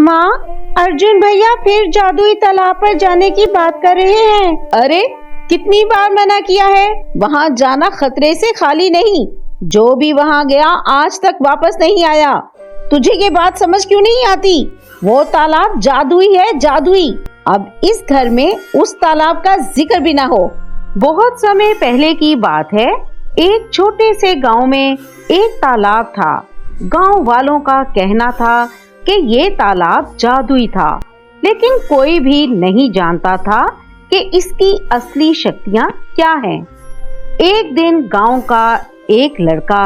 माँ, अर्जुन भैया फिर जादुई तालाब पर जाने की बात कर रहे हैं। अरे कितनी बार मना किया है, वहाँ जाना खतरे से खाली नहीं। जो भी वहाँ गया आज तक वापस नहीं आया। तुझे ये बात समझ क्यों नहीं आती? वो तालाब जादुई है, जादुई। अब इस घर में उस तालाब का जिक्र भी ना हो। बहुत समय पहले की बात है। एक छोटे से गांव में एक तालाब था। गांव वालों का कहना था कि ये तालाब जादुई था, लेकिन कोई भी नहीं जानता था कि इसकी असली शक्तियां क्या हैं। एक दिन गांव का एक लड़का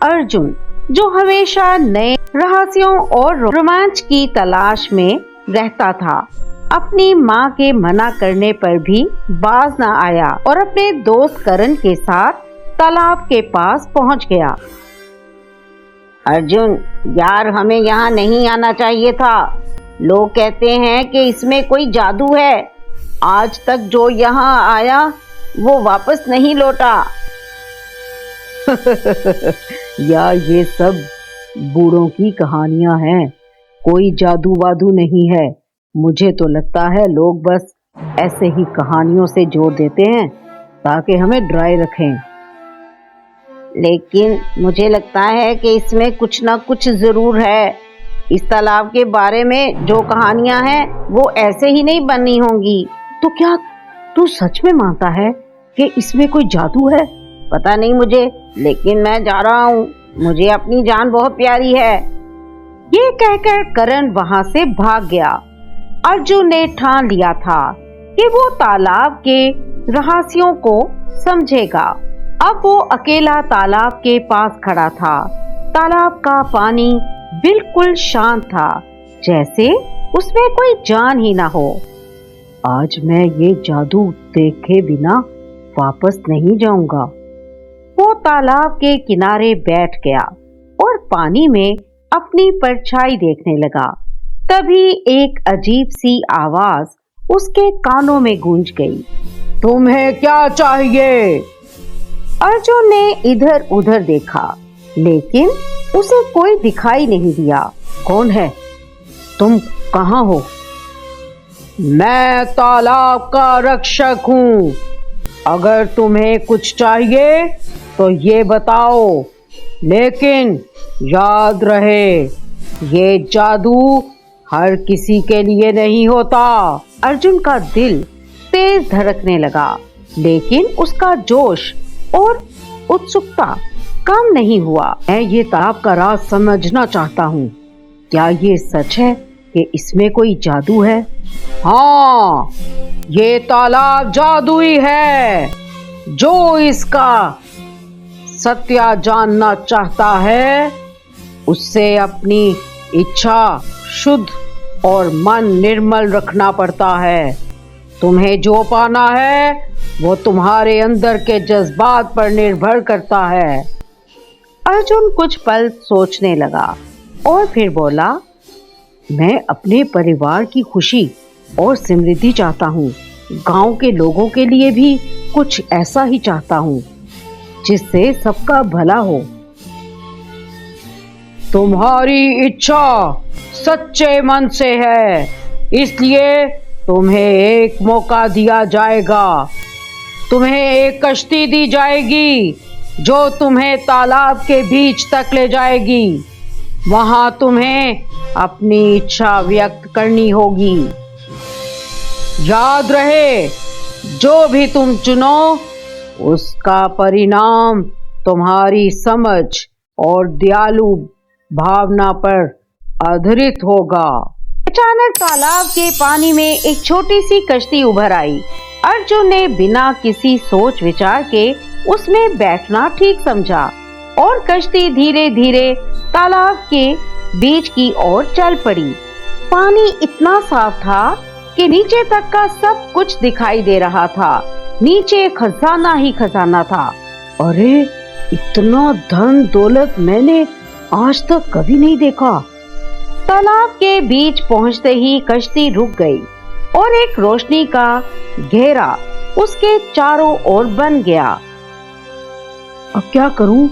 अर्जुन, जो हमेशा नए रहस्यों और रोमांच की तलाश में रहता था, अपनी माँ के मना करने पर भी बाज न आया और अपने दोस्त करण के साथ तालाब के पास पहुँच गया। अर्जुन यार, हमें यहाँ नहीं आना चाहिए था। लोग कहते हैं कि इसमें कोई जादू है। आज तक जो यहाँ आया वो वापस नहीं लौटा। यार ये सब बूढ़ों की कहानियां हैं, कोई जादू वादू नहीं है। मुझे तो लगता है लोग बस ऐसे ही कहानियों से जोड़ देते हैं ताकि हमें डराए रखें। लेकिन मुझे लगता है कि इसमें कुछ ना कुछ जरूर है। इस तालाब के बारे में जो कहानियां हैं वो ऐसे ही नहीं बनी होंगी। तो क्या तू सच में मानता है कि इसमें कोई जादू है? पता नहीं मुझे, लेकिन मैं जा रहा हूँ। मुझे अपनी जान बहुत प्यारी है। ये कहकर करण वहाँ से भाग गया। अर्जुन ने ठान लिया था कि वो तालाब के रहस्यों को समझेगा। अब वो अकेला तालाब के पास खड़ा था। तालाब का पानी बिल्कुल शांत था, जैसे उसमें कोई जान ही ना हो। आज मैं ये जादू देखे बिना वापस नहीं जाऊंगा। वो तालाब के किनारे बैठ गया और पानी में अपनी परछाई देखने लगा। तभी एक अजीब सी आवाज उसके कानों में गूंज गई। तुम्हें क्या चाहिए? अर्जुन ने इधर उधर देखा, लेकिन उसे कोई दिखाई नहीं दिया। कौन है? तुम कहाँ हो? मैं तालाब का रक्षक हूँ। अगर तुम्हें कुछ चाहिए तो ये बताओ, लेकिन याद रहे ये जादू हर किसी के लिए नहीं होता। अर्जुन का दिल तेज धड़कने लगा, लेकिन उसका जोश और उत्सुकता कम नहीं हुआ। मैं ये तालाब का राज समझना चाहता हूँ। क्या ये सच है कि इसमें कोई जादू है? हाँ, ये तालाब जादुई है। जो इसका सत्य जानना चाहता है उससे अपनी इच्छा शुद्ध और मन निर्मल रखना पड़ता है। तुम्हें जो पाना है वो तुम्हारे अंदर के जज्बात पर निर्भर करता है। अर्जुन कुछ पल सोचने लगा और फिर बोला, मैं अपने परिवार की खुशी और समृद्धि चाहता हूँ। गांव के लोगों के लिए भी कुछ ऐसा ही चाहता हूँ, जिससे सबका भला हो। तुम्हारी इच्छा सच्चे मन से है, इसलिए तुम्हें एक मौका दिया जाएगा। तुम्हें एक कश्ती दी जाएगी जो तुम्हें तालाब के बीच तक ले जाएगी। वहां तुम्हें अपनी इच्छा व्यक्त करनी होगी। याद रहे, जो भी तुम चुनो उसका परिणाम तुम्हारी समझ और दयालु भावना पर आधारित होगा। अचानक तालाब के पानी में एक छोटी सी कश्ती उभर आई। अर्जुन ने बिना किसी सोच विचार के उसमें बैठना ठीक समझा और कश्ती धीरे धीरे तालाब के बीच की ओर चल पड़ी। पानी इतना साफ था कि नीचे तक का सब कुछ दिखाई दे रहा था। नीचे खजाना ही खजाना था। अरे, इतना धन दौलत मैंने आज तक कभी नहीं देखा। तालाब के बीच पहुंचते ही कश्ती रुक गई और एक रोशनी का घेरा उसके चारों ओर बन गया। अब क्या करूं?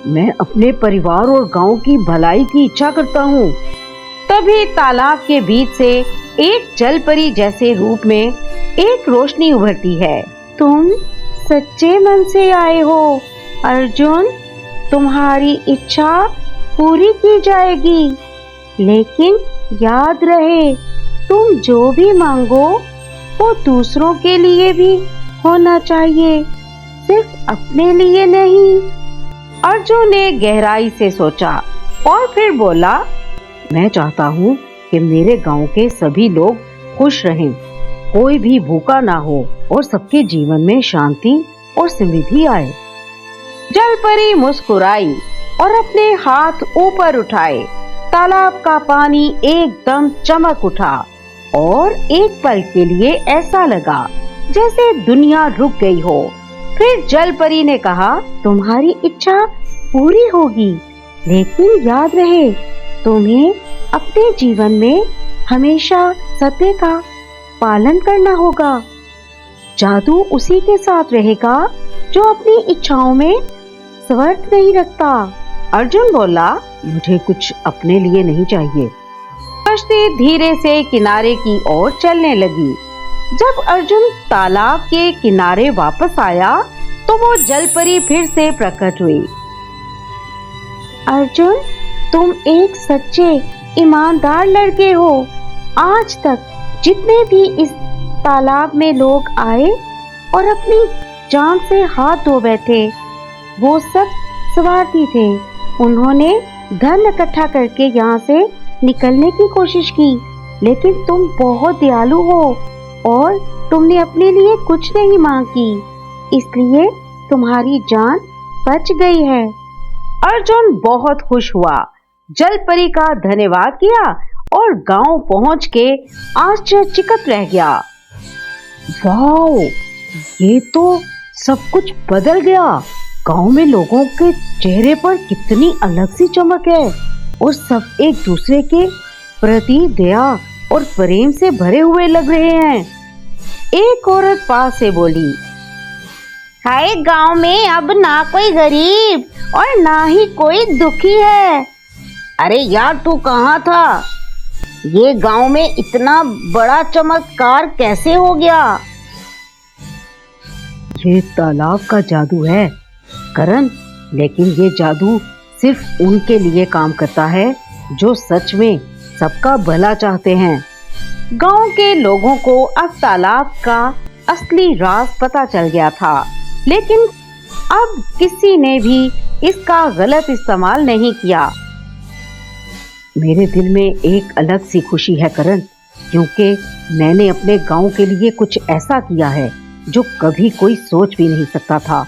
मैं अपने परिवार और गांव की भलाई की इच्छा करता हूं। तभी तालाब के बीच से एक जलपरी जैसे रूप में एक रोशनी उभरती है। तुम सच्चे मन से आए हो अर्जुन, तुम्हारी इच्छा पूरी की जाएगी, लेकिन याद रहे तुम जो भी मांगो वो दूसरों के लिए भी होना चाहिए, सिर्फ अपने लिए नहीं। अर्जुन ने गहराई से सोचा और फिर बोला, मैं चाहता हूँ कि मेरे गांव के सभी लोग खुश रहें, कोई भी भूखा ना हो और सबके जीवन में शांति और समृद्धि आए। जलपरी मुस्कुराई और अपने हाथ ऊपर उठाए। तालाब का पानी एकदम चमक उठा और एक पल के लिए ऐसा लगा जैसे दुनिया रुक गई हो। फिर जलपरी ने कहा, तुम्हारी इच्छा पूरी होगी, लेकिन याद रहे तुम्हें अपने जीवन में हमेशा सत्य का पालन करना होगा। जादू उसी के साथ रहेगा जो अपनी इच्छाओं में स्वार्थ नहीं रखता। अर्जुन बोला, मुझे कुछ अपने लिए नहीं चाहिए। कश्ती धीरे से किनारे की ओर चलने लगी। जब अर्जुन तालाब के किनारे वापस आया तो वो जलपरी फिर से प्रकट हुई। अर्जुन, तुम एक सच्चे ईमानदार लड़के हो। आज तक जितने भी इस तालाब में लोग आए और अपनी जान से हाथ धो बैठे, वो सब स्वार्थी थे। उन्होंने धन इकट्ठा करके यहाँ से निकलने की कोशिश की, लेकिन तुम बहुत दयालु हो और तुमने अपने लिए कुछ नहीं मांगी, इसलिए तुम्हारी जान बच गई है। अर्जुन बहुत खुश हुआ, जलपरी का धन्यवाद किया और गांव पहुंच के आश्चर्यचकित रह गया। वाओ, ये तो सब कुछ बदल गया। गांव में लोगों के चेहरे पर कितनी अलग सी चमक है और सब एक दूसरे के प्रति दया और प्रेम से भरे हुए लग रहे हैं। एक औरत पास से बोली, हाय, गांव में अब ना कोई गरीब और ना ही कोई दुखी है। अरे यार, तू कहाँ था? ये गांव में इतना बड़ा चमत्कार कैसे हो गया? ये तालाब का जादू है करण, लेकिन ये जादू सिर्फ उनके लिए काम करता है जो सच में सबका भला चाहते हैं। गांव के लोगों को अब तालाब का असली राज पता चल गया था, लेकिन अब किसी ने भी इसका गलत इस्तेमाल नहीं किया। मेरे दिल में एक अलग सी खुशी है करण, क्योंकि मैंने अपने गांव के लिए कुछ ऐसा किया है जो कभी कोई सोच भी नहीं सकता था।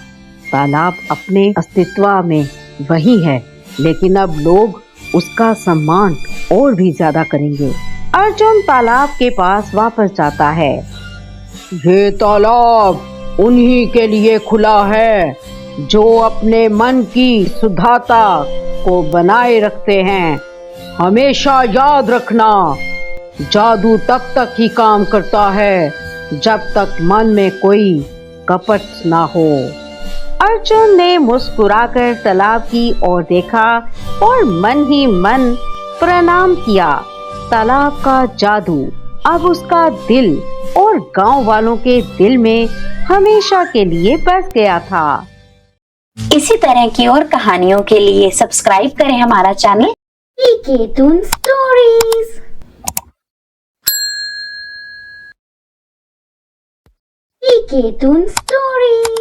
तालाब अपने अस्तित्व में वही है, लेकिन अब लोग उसका सम्मान और भी ज्यादा करेंगे। अर्जुन तालाब के पास वापस जाता है। ये तालाब उन्हीं के लिए खुला है जो अपने मन की शुद्धता को बनाए रखते हैं। हमेशा याद रखना, जादू तब तक ही काम करता है जब तक मन में कोई कपट ना हो। अर्जुन ने मुस्कुराकर तालाब की ओर देखा और मन ही मन प्रणाम किया। तालाब का जादू अब उसका दिल और गांव वालों के दिल में हमेशा के लिए बस गया था। इसी तरह की और कहानियों के लिए सब्सक्राइब करें हमारा चैनल ईकेटून स्टोरीज। ईकेटून स्टोरीज।